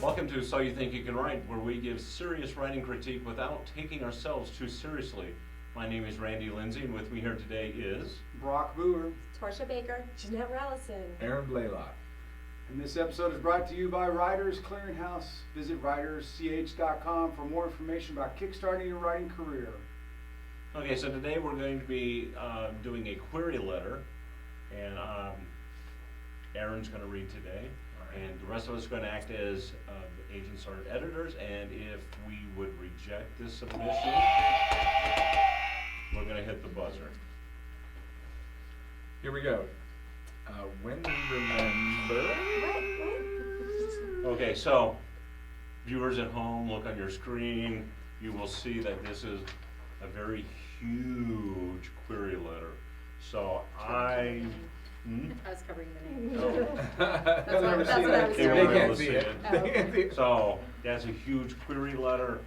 Welcome to So You Think You Can Write, where we give serious writing critique without taking ourselves too seriously. My name is Lindsay, and with me here today is Brock Booher. Torsha Baker. Janette Rallison. Aaron Blaylock. And this episode is brought to you by Writers Clearinghouse. Visit writersch.com for more information about kickstarting your writing career. Okay, so today we're going to be doing a query letter, and Aaron's going to read today, and the rest of us are going to act as agents or editors, and if we would reject this submission, we're going to hit the buzzer. Here we go. When we remember. Okay, so viewers at home, look on your screen. You will see that this is a very huge query letter. So I was covering the name. No. That's what I was They won't They be able can't to see see it. it. They can't see it. So that's a huge query letter.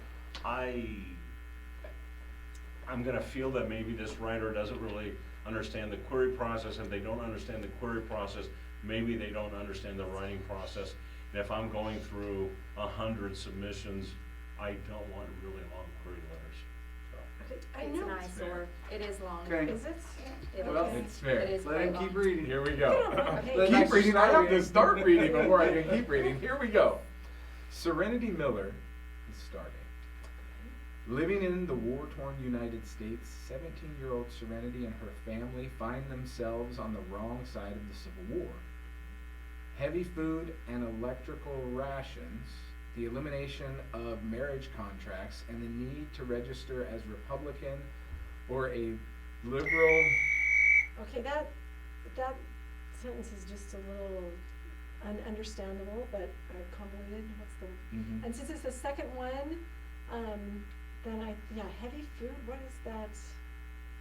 I'm gonna feel that maybe this writer doesn't really understand the query process. If they don't understand the query process, maybe they don't understand the writing process. And if I'm going through 100 submissions, I don't want really long query letters. I It's know. an eyesore. It is long. Okay. Is it? It Well, is. it's fair. It is Let quite him long. keep reading. Here we go. Okay. Keep reading. I have to start reading. reading before I can keep reading. Here we go. Serenity Miller is starting. Living in the war-torn United States, 17-year-old Serenity and her family find themselves on the wrong side of the Civil War. Heavy food and electrical rations, the elimination of marriage contracts, and the need to register as Republican or a liberal. Okay, that sentence is just a little ununderstandable, but convoluted. What's the? Mhm. And since it's the second one, then heavy food. What is that?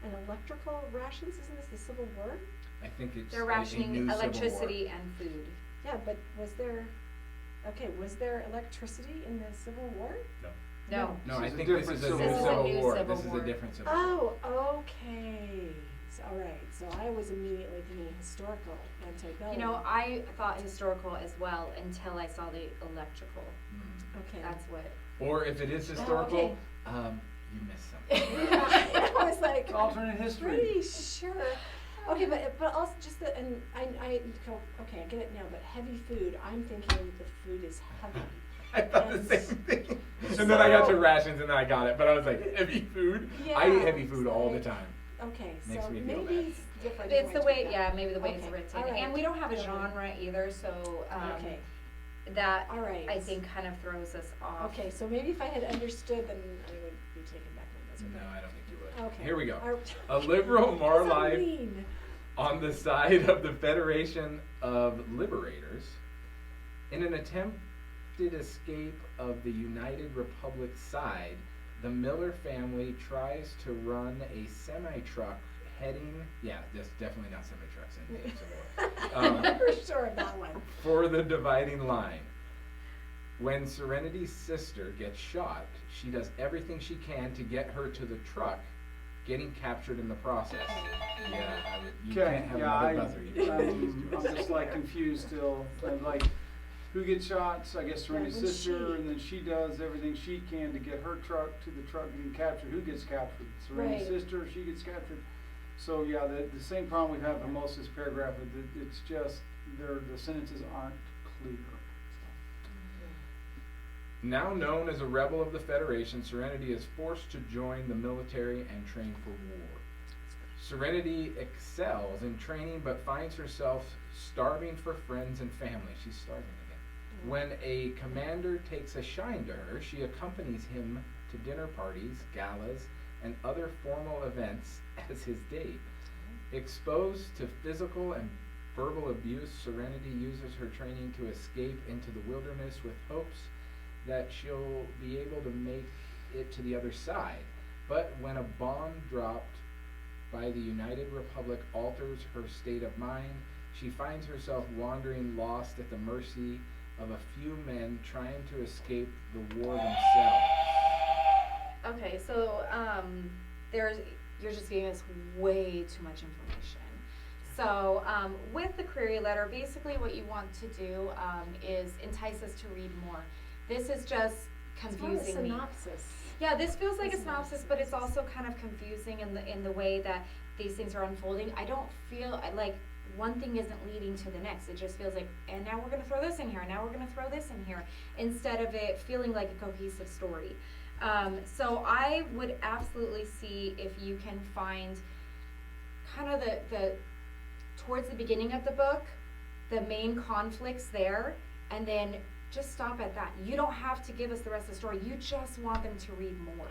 And electrical rations? Isn't this the Civil War? I think it's They're a rationing new Civil War. electricity and food. Yeah, but was there electricity in the Civil War? No. No, This I is a think this different is a Civil new War. Civil This is a new War. Civil This is War. a different Civil War. Oh, okay. So, all right. So I was immediately thinking historical antebellum. You know, I thought historical as well until I saw the electrical. Mm. Okay. That's what. Or if it is Oh, historical, okay. You missed something. I was like, Alternate history. pretty sure. Okay, but also just the and I okay, I get it now. But heavy food, I'm thinking the food is heavy. I thought the And same thing. And then I got to so- rations and then I got it. But I was like, heavy food? I eat Yeah, heavy food it's all the like- time. Okay, Makes so me feel maybe bad. it's different. It's the way, to yeah, maybe the way it's Okay, written. all right. And we don't have a Okay. genre either, so Okay, that all right. I think kind of throws us off. Okay, so maybe if I had understood, then I would be taken back on this. No, I don't think you would. Okay. Here we go. All- A liberal What does that Marlife mean? on the side of the Federation of Liberators in an attempted escape of the United Republic side. The Miller family tries to run a semi-truck heading, that's definitely not semi-trucks in the Civil War. I'm never sure of that one. For the dividing line. When Serenity's sister gets shot, she does everything she can to get her to the truck, getting captured in the process. Yeah, you can't have another buzzer. You can't use two I'm buzzers. just like confused still. I'm like, who gets shot? So I guess Serenity's Yeah, then sister, she- and then she does everything she can to get her truck to the truck getting captured. Who gets captured? Serenity's Right. sister, she gets captured. So yeah, the same problem we have in most of this paragraph is that it's just the sentences aren't clear. Now known as a rebel of the Federation, Serenity is forced to join the military and train for war. Serenity excels in training but finds herself starving for friends and family. She's starving again. When a commander takes a shine to her, she accompanies him to dinner parties, galas, and other formal events as his date. Exposed to physical and verbal abuse, Serenity uses her training to escape into the wilderness with hopes that she'll be able to make it to the other side. But when a bomb dropped by the United Republic alters her state of mind, she finds herself wandering lost at the mercy of a few men trying to escape the war themselves. Okay, so you're just giving us way too much information. So with the query letter, basically what you want to do is entice us to read more. This is just confusing It's me. more a synopsis. Yeah, this feels like a It's synopsis, but it's also kind of confusing in the way that these things are unfolding. I don't feel like one thing isn't leading to the next. It just feels like, and now we're gonna throw this in here, and now we're gonna throw this in here, instead of it feeling like a cohesive story. So I would absolutely see if you can find kind of the towards the beginning of the book, the main conflicts there, and then just stop at that. You don't have to give us the rest of the story. You just want them to read more.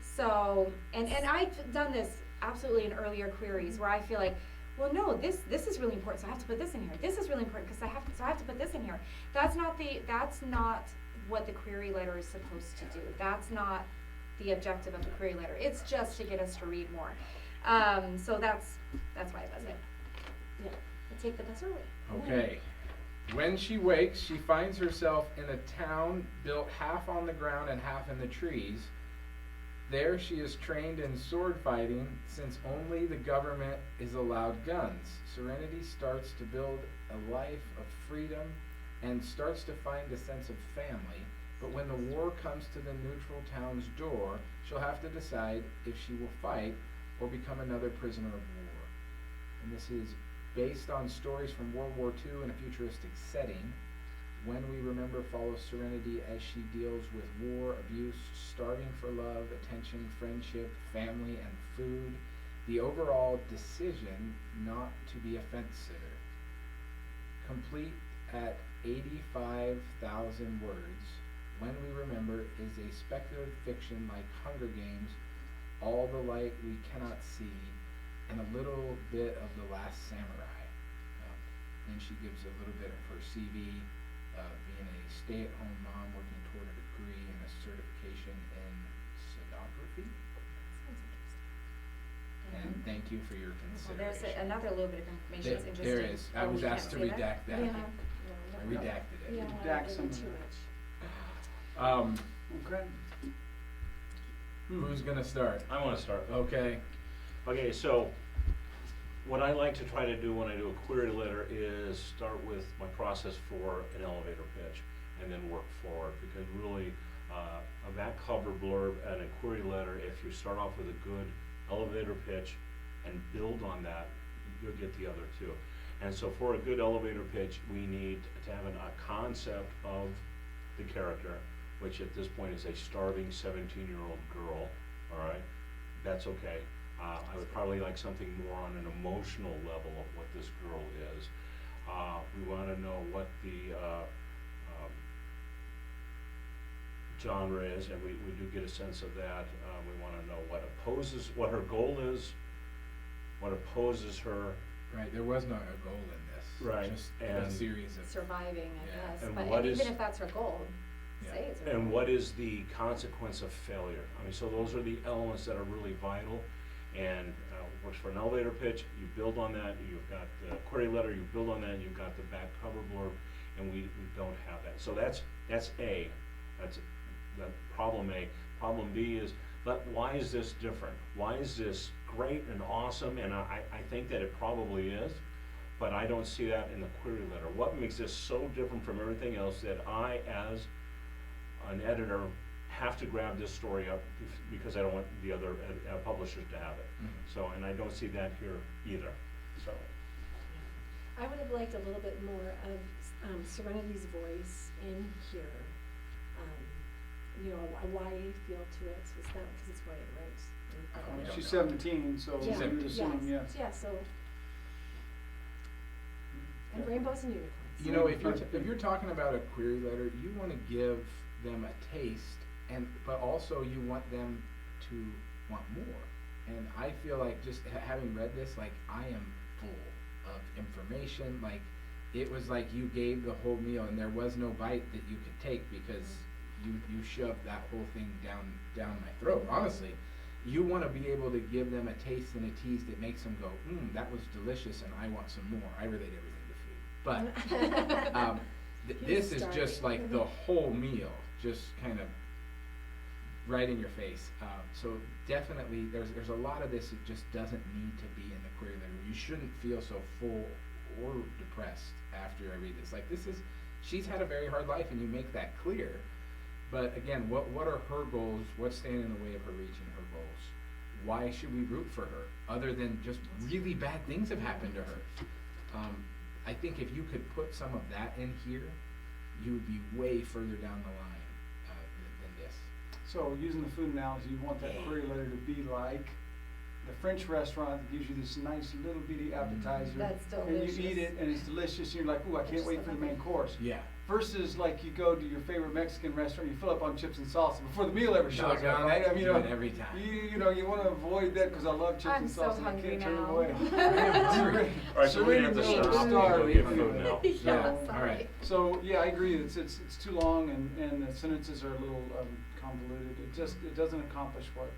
So, and I've done this absolutely in earlier queries where I feel like, well, no, this is really important, so I have to put this in here. This is really important because I have to put this in here. That's not what the query letter is supposed to do. That's not the objective of the query letter. It's just to get us to read more. So that's why it does it. Yeah. I take the bus early. Okay. When she wakes, she finds herself in a town built half on the ground and half in the trees. There she is trained in sword fighting, since only the government is allowed guns. Serenity starts to build a life of freedom and starts to find a sense of family. But when the war comes to the neutral town's door, she'll have to decide if she will fight or become another prisoner of war. And this is based on stories from World War II in a futuristic setting. When We Remember follows Serenity as she deals with war, abuse, starving for love, attention, friendship, family, and food. The overall decision not to be a fence sitter. Complete at 85,000 words, When We Remember is a speculative fiction like Hunger Games, All the Light We Cannot See, and a little bit of The Last Samurai. Then she gives a little bit of her CV, being a stay-at-home mom working toward a degree and a certification in sonography. And thank you for your Well, there's consideration. another little bit of information that's interesting. There is. I Oh, was we asked to can't say redact that. Yeah. I redacted it. Yeah, Redact some of too that. much. Okay. Who's gonna start? I wanna start. Okay. Okay, so what I like to try to do when I do a query letter is start with my process for an elevator pitch and then work forward, because really a back cover blurb and a query letter, if you start off with a good elevator pitch and build on that, you'll get the other two. And so for a good elevator pitch, we need to have a concept of the character, which at this point is a starving 17-year-old girl, all right? That's okay. I would probably like something more on an emotional level of what this girl is. We want to know what the genre is, and we do get a sense of that. We want to know what her goal is, what opposes her. Right, there was not a goal in this. Right, Just a and series of. Surviving, I Yeah. guess. And But what even is- if that's her goal, Yeah. say it's her And goal. what is the consequence of failure? I mean, so those are the elements that are really vital. And works for an elevator pitch, you build on that, you've got the query letter, you build on that, you've got the back cover blurb, and we don't have that. So that's A, that's the problem A. Problem B is, but why is this different? Why is this great and awesome? And I think that it probably is, but I don't see that in the query letter. What makes this so different from everything else that I, as an editor, have to grab this story up because I don't want the other publishers to have it. Mhm. So, and I don't see that here either, so. I would have liked a little bit more of Serenity's voice in here. You know, a YA feel to it. It's not because it's YA, right? don't She's know. 17, so Yeah. we would assume, yes. Yeah, so, and rainbows and unicorns. You know, if you're talking about a query letter, you want to give them a taste, but also you want them to want more. And I feel like just having read this, like I am full of information. Like it was like you gave the whole meal, and there was no bite that you could take because you shoved that whole thing down my throat. Honestly, you want to be able to give them a taste and a tease that makes them go, that was delicious, and I want some more. I relate everything to food, but this is just starving. like the whole meal, just kind of right in your face. So definitely, there's a lot of this that just doesn't need to be in the query letter. you shouldn't feel so full or depressed after I read this. Like, she's had a very hard life, and you make that clear. But again, what are her goals? What's standing in the way of her reaching her goals? Why should we root for her, other than just really bad things have happened to her? I think if you could put some of that in here, you would be way further down the line than this. So using the food analogy, you want that query letter to be like the French restaurant that gives you this nice little bitty appetizer. That's And delicious. you eat it and it's delicious and you're like, ooh, I can't wait for the main course. Yeah. Versus like you go to your favorite Mexican restaurant, you fill up on chips and salsa before the meal ever shows up, Doggone right? it, I mean, do it every time. You want to avoid that because I love chips I'm and so salsa and I hungry can't turn now. away. All right, so we're gonna have to Serenity stop and Star go get food now. Yeah, all sorry. right. So yeah, I agree. It's too long and the sentences are a little convoluted. It doesn't accomplish what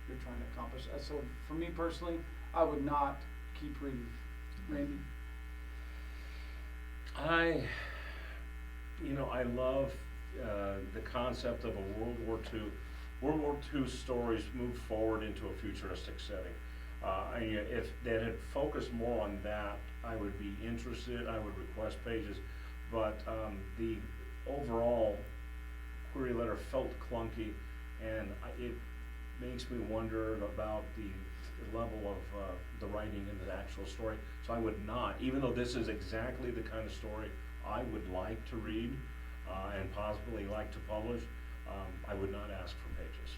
you're trying to accomplish. So for me personally, I would not keep reading. Randy. I love the concept of a World War II stories move forward into a futuristic setting. If that had focused more on that, I would be interested. I would request pages, but the overall query letter felt clunky, and it makes me wonder about the level of the writing in the actual story. So I would not, even though this is exactly the kind of story I would like to read and possibly like to publish, I would not ask for pages.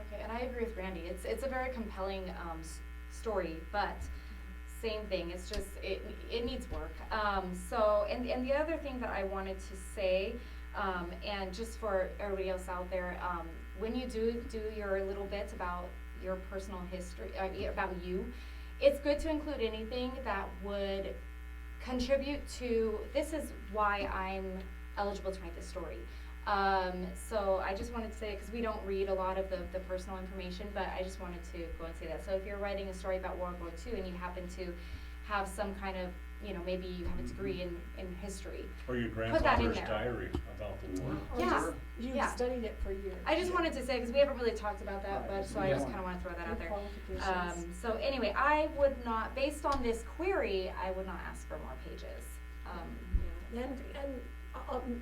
Okay, and I agree with Randy. It's a very compelling story, but same thing. It's just it needs work. So and the other thing that I wanted to say, and just for everybody else out there, when you do your little bits about your personal history, about you, it's good to include anything that would contribute to, this is why I'm eligible to write this story. So I just wanted to say, because we don't read a lot of the personal information, but I just wanted to go and say that. So if you're writing a story about World War II and you happen to have some kind of, maybe you have a degree in history. Or your Put that in grandfather's there. diary about the war. Or Yeah. just, you've Yeah. studied it for years. I just wanted to say, because we haven't really talked about that, Right. but so I Yeah. just kind of want to throw that out Good there. qualifications. So anyway, I would not, based on this query, I would not ask for more pages. Yeah, and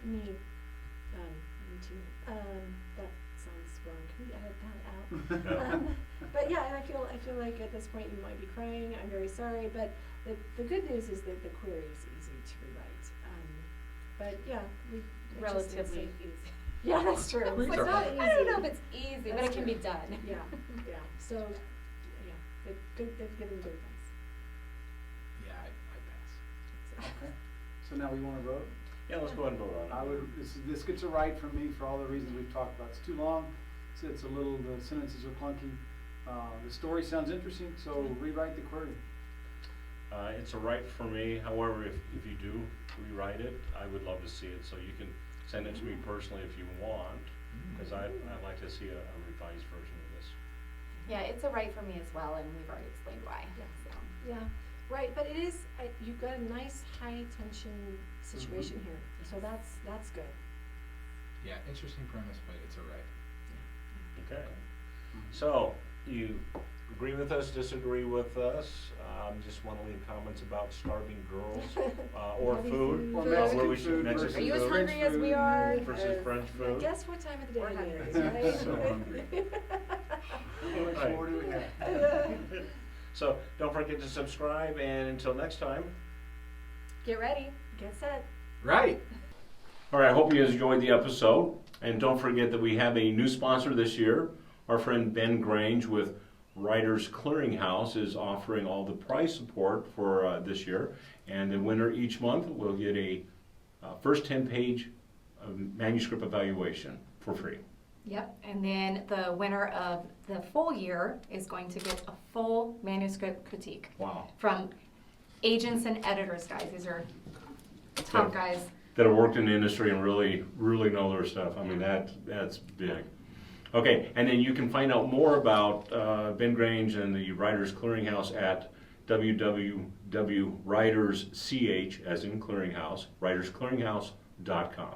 me too. That sounds wrong. Can we edit that out? But yeah, and I feel like at this point you might be crying. I'm very sorry, but the good news is that the query is easy to rewrite. But yeah, Relatively easy. Yeah, that's true. Queries It's are not hard. easy. I don't know if it's easy, but That's it can true. be done. Yeah. So yeah, good. They've given good advice. Yeah, I pass. Okay. So now we want to vote. Yeah, let's go ahead and vote on it. This gets a right from me for all the reasons we've talked about. It's too long. It's a little. The sentences are clunky. The story sounds interesting, so rewrite the query. It's a right for me. However, if you do rewrite it, I would love to see it. So you can send it to me personally if you want, because I'd like to see a revised version of this. Yeah, it's a right for me as well, and we've already explained why. Yeah. So. Yeah, right, but it is, you've got a nice high tension situation here, so that's good. Yeah, interesting premise, but it's a right. Okay. So you agree with us, disagree with us? Just want to leave comments about starving girls or Heavy food. food. Or Where Mexican we should food Mexican versus Are you as food French hungry as we food are? versus French Yeah, food. guess what time of the We're day hungry. it is, right? So hungry. How much Right. more do we have? So don't forget to subscribe, and until next time. Get ready. Get set. Right. All right, I hope you enjoyed the episode. And don't forget that we have a new sponsor this year. Our friend Ben Grange with Writers Clearinghouse is offering all the prize support for this year. And the winner each month will get a first 10-page manuscript evaluation for free. Yep, and then the winner of the full year is going to get a full manuscript critique Wow. from agents and editors, guys. These are top guys. That have worked in the industry and really know their stuff. I mean, that's big. Okay, and then you can find out more about Ben Grange and the Writers Clearinghouse at www.writersch, as in clearinghouse, writersclearinghouse.com.